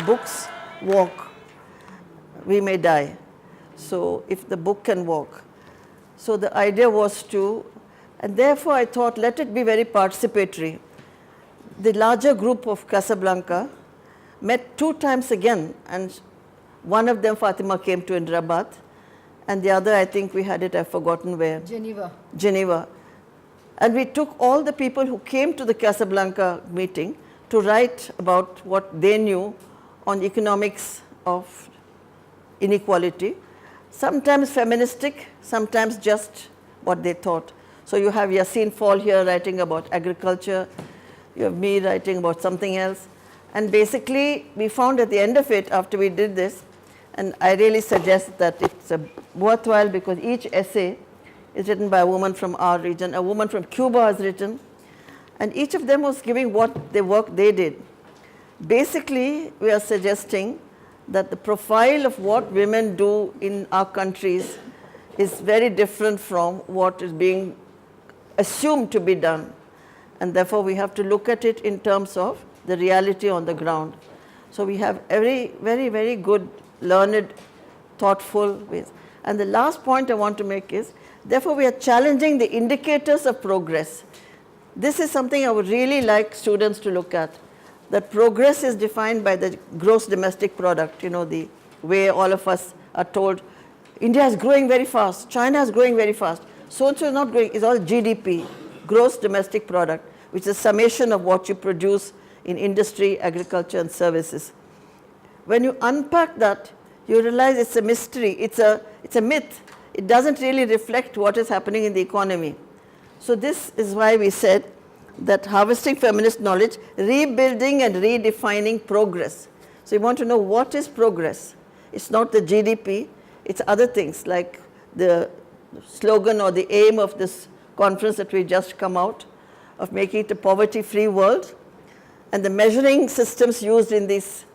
books walk, we may die. So if the book can walk. So the idea was to, and therefore I thought, let it be very participatory. The larger group of Casablanca met 2 times again, and one of them, Fatima, came to Hyderabad, and the other, I think we had it, I've forgotten where. Geneva. And we took all the people who came to the Casablanca meeting to write about what they knew on economics of inequality, sometimes feministic, sometimes just what they thought. So you have Yassine Fall here writing about agriculture, you have me writing about something else. And basically, we found at the end of it, after we did this, and I really suggest that it's worthwhile because each essay is written by a woman from our region, a woman from Cuba has written, and each of them was giving what the work they did. Basically, we are suggesting that the profile of what women do in our countries is very different from what is being assumed to be done. And therefore, we have to look at it in terms of the reality on the ground. So we have very good, learned, thoughtful ways. And the last point I want to make is, therefore, we are challenging the indicators of progress. This is something I would really like students to look at, that progress is defined by the gross domestic product, you know, the way all of us are told, India is growing very fast, China is growing very fast, so-and-so is not growing, it's all GDP, gross domestic product, which is a summation of what you produce in industry, agriculture, and services. When you unpack that, you realize it's a mystery, it's a myth. It doesn't really reflect what is happening in the economy. So this is why we said that harvesting feminist knowledge, rebuilding and redefining progress. So you want to know what is progress. It's not the GDP, it's other things like the slogan or the aim of this conference that we just come out of making it a poverty-free world. And the measuring systems used in this,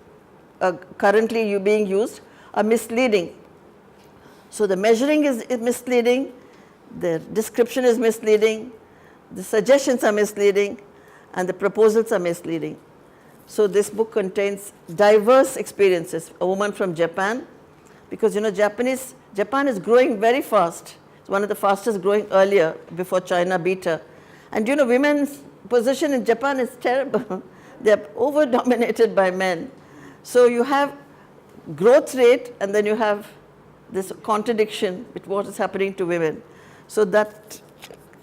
currently being used, are misleading. So the measuring is misleading, the description is misleading, the suggestions are misleading, and the proposals are misleading. So this book contains diverse experiences. A woman from Japan, because you know Japan is growing very fast. It's one of the fastest growing earlier before China beat her. And you know women's position in Japan is terrible. They're over-dominated by men. So you have growth rate, and then you have this contradiction with what is happening to women. So that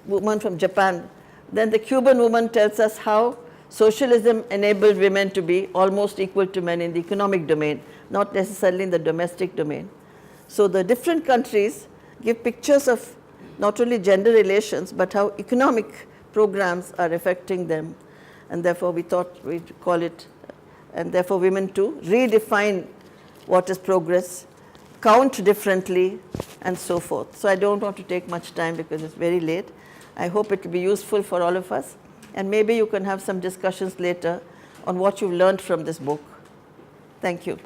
woman from Japan. Then the Cuban woman tells us how socialism enabled women to be almost equal to men in the economic domain, not necessarily in the domestic domain. So the different countries give pictures of not only gender relations, but how economic programs are affecting them. And therefore, we thought we'd call it, and therefore women too, redefine what is progress, count differently, and so forth. So I don't want to take much time because it's very late. I hope it will be useful for all of us. And maybe you can have some discussions later on what you've learned from this book. Thank you.